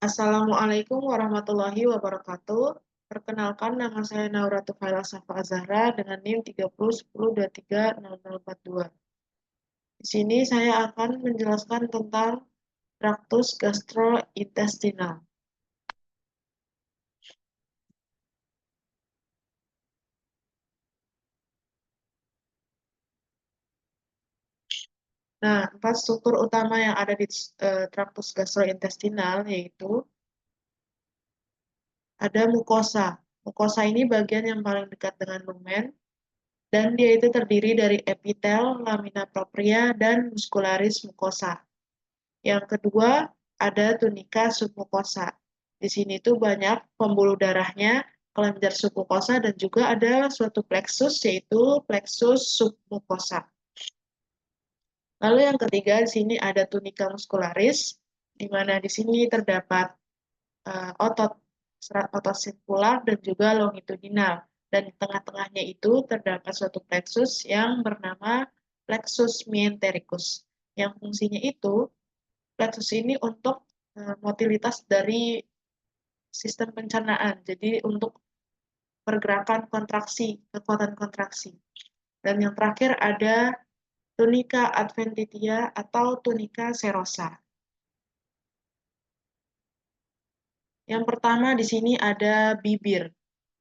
Assalamualaikum warahmatullahi wabarakatuh. Perkenalkan, nama saya Naura Tufaila Safa Azahra dengan NIM 3010230042. Di sini saya akan menjelaskan tentang traktus gastrointestinal. Nah, empat struktur utama yang ada di traktus gastrointestinal yaitu ada mukosa. Mukosa ini bagian yang paling dekat dengan lumen, dan dia itu terdiri dari epitel, lamina propria, dan muscularis mucosa. Yang kedua, ada tunika submukosa. Di sini tuh banyak pembuluh darahnya, kelenjar submukosa, dan juga ada suatu plexus, yaitu plexus submukosa. Lalu yang ketiga, di sini ada tunika muscularis, di mana di sini terdapat otot, otot sirkular dan juga longitudinal. Dan di tengah-tengahnya itu terdapat suatu plexus yang bernama plexus mesentericus. Yang fungsinya itu, plexus ini untuk motilitas dari sistem pencernaan. Jadi untuk pergerakan kontraksi, kekuatan kontraksi. Dan yang terakhir ada tunica adventitia atau tunica serosa. Yang pertama di sini ada bibir.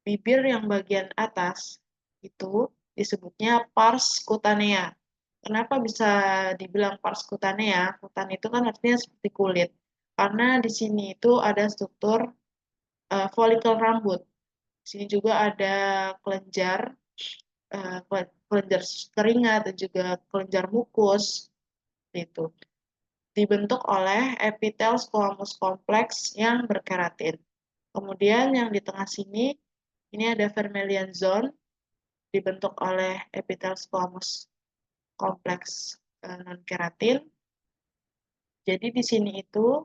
Bibir yang bagian atas itu disebutnya pars cutanea. Kenapa bisa dibilang pars cutanea? Kutan itu kan artinya seperti kulit. Karena di sini itu ada struktur folikel rambut. Di sini juga ada kelenjar, kelenjar keringat dan juga kelenjar mukus. Itu dibentuk oleh epitel squamous kompleks yang berkeratin. Kemudian yang di tengah sini, ini ada vermilion zone, dibentuk oleh epitel squamous kompleks non-keratin. Jadi di sini itu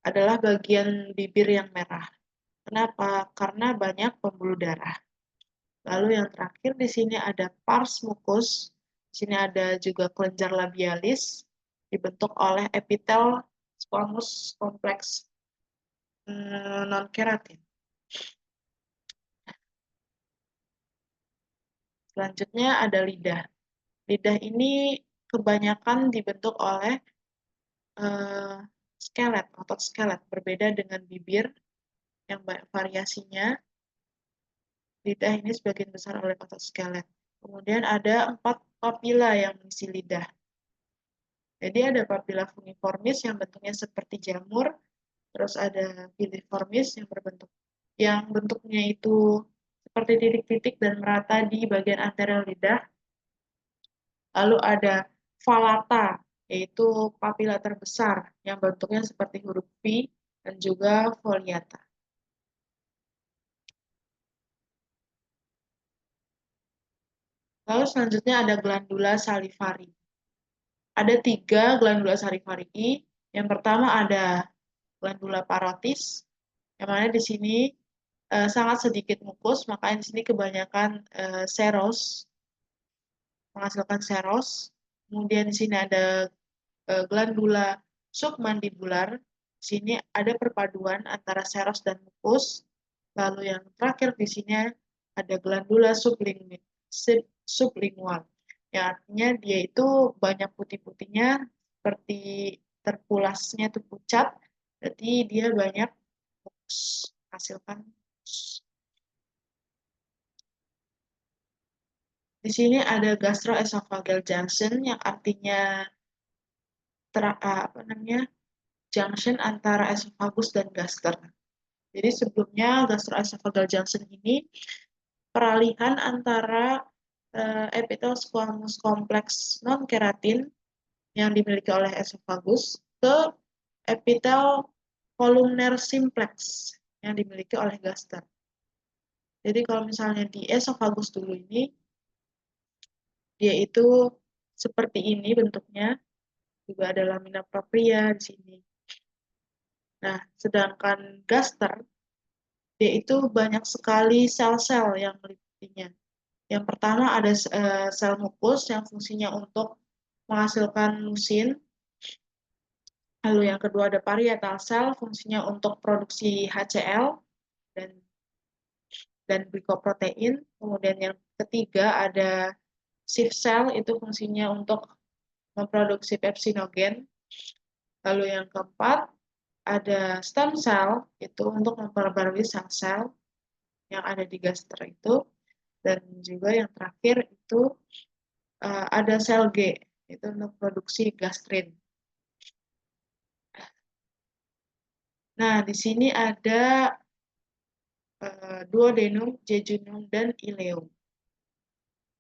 adalah bagian bibir yang merah. Kenapa? Karena banyak pembuluh darah. Lalu yang terakhir di sini ada pars mucus. Di sini ada juga kelenjar labialis, dibentuk oleh epitel squamous kompleks non-keratin. Selanjutnya ada lidah. Lidah ini kebanyakan dibentuk oleh skelet, otot skelet. Berbeda dengan bibir yang banyak variasinya, lidah ini sebagian besar oleh otot skelet. Kemudian ada 4 papila yang mengisi lidah. Jadi ada papila fungiformis yang bentuknya seperti jamur, terus ada piliformis yang bentuknya itu seperti titik-titik dan merata di bagian anterior lidah. Lalu ada falata, yaitu papila terbesar yang bentuknya seperti huruf V, dan juga foliata. Lalu selanjutnya ada glandula salivari. Ada 3 glandula salivari. Yang pertama ada glandula parotis, yang mana di sini sangat sedikit mukus, makanya di sini kebanyakan seros, menghasilkan seros. Kemudian di sini ada glandula submandibular. Di sini ada perpaduan antara seros dan mukus. Lalu yang terakhir di sini ada glandula sublingual. Yang artinya dia itu banyak putih-putihnya, seperti terpulasnya itu pucat, berarti dia banyak mukus, hasilkan mukus. Di sini ada gastroesophageal junction yang artinya junction antara esophagus dan gaster. Jadi sebelumnya gastroesophageal junction ini peralihan antara epitel squamous kompleks non-keratin yang dimiliki oleh esophagus ke epitel columnar simplex yang dimiliki oleh gaster. Jadi kalau misalnya di esophagus dulu ini, dia itu seperti ini bentuknya, juga ada lamina propria di sini. Nah, sedangkan gaster, dia itu banyak sekali sel-sel yang meliputinya. Yang pertama ada sel mukus yang fungsinya untuk menghasilkan musin. Lalu yang kedua ada parietal cell, fungsinya untuk produksi HCl dan glikoprotein. Kemudian yang ketiga ada Schiff cell, itu fungsinya untuk memproduksi pepsinogen. Lalu yang keempat ada stem cell, itu untuk memperbarui sel-sel yang ada di gaster itu. Dan juga yang terakhir itu ada sel G, itu untuk produksi gastrin. Nah, di sini ada duodenum, jejunum, dan ileum.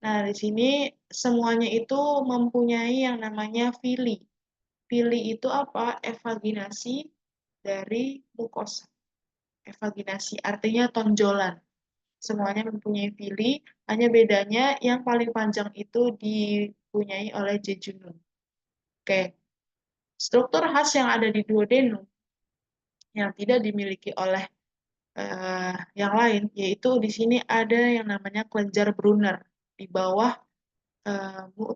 Nah, di sini semuanya itu mempunyai yang namanya villi. Villi itu apa? Evaginasi dari mukosa. Evaginasi artinya tonjolan. Semuanya mempunyai villi, hanya bedanya yang paling panjang itu dipunyai oleh jejunum. Oke, struktur khas yang ada di duodenum yang tidak dimiliki oleh yang lain, yaitu di sini ada yang namanya kelenjar Brunner di bawah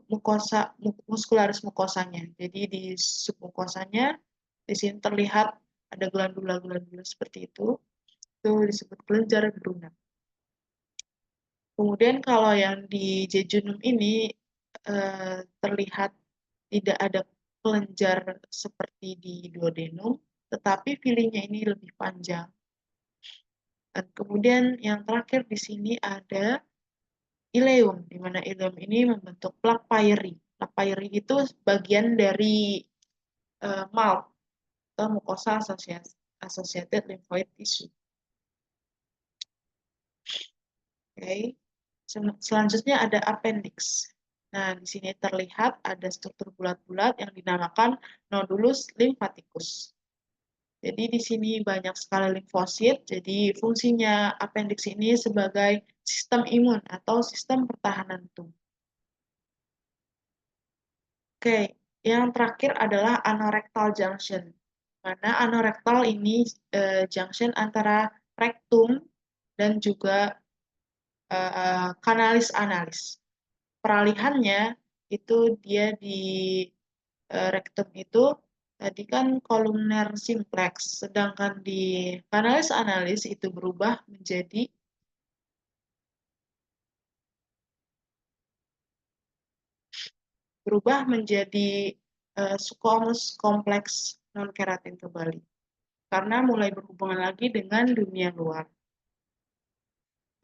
mukosa muskularis mukosanya. Jadi di submukosanya di sini terlihat ada glandula-glandula seperti itu disebut kelenjar Brunner. Kemudian kalau yang di jejunum ini terlihat tidak ada kelenjar seperti di duodenum, tetapi filinya ini lebih panjang. Dan kemudian yang terakhir di sini ada ileum, di mana ileum ini membentuk plak Papyri. Plak Papyri itu bagian dari MALT atau mucosa associated lymphoid tissue. Oke. Selanjutnya ada appendix. Nah, di sini terlihat ada struktur bulat-bulat yang dinamakan nodulus lymphaticus. Jadi di sini banyak sekali limfosit. Jadi fungsinya appendix ini sebagai sistem imun atau sistem pertahanan tubuh. Oke, yang terakhir adalah anorectal junction. Mana anorectal ini junction antara rektum dan juga kanalis analis. Peralihannya itu dia di rektum itu tadi kan kolumner simplex, sedangkan di kanalis analis itu berubah menjadi squamous kompleks non keratin kembali karena mulai berhubungan lagi dengan dunia luar.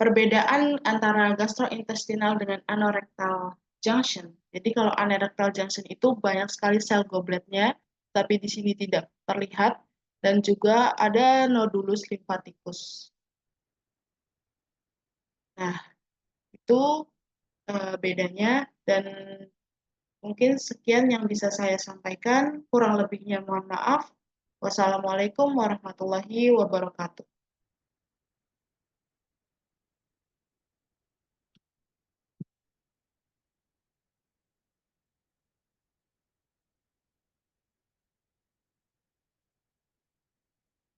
Perbedaan antara gastrointestinal dengan anorectal junction. Jadi kalau anorectal junction itu banyak sekali sel gobletnya, tapi di sini tidak terlihat, dan juga ada nodulus lymphaticus. Nah, itu bedanya, dan mungkin sekian yang bisa saya sampaikan. Kurang lebihnya mohon maaf. Wassalamualaikum warahmatullahi wabarakatuh.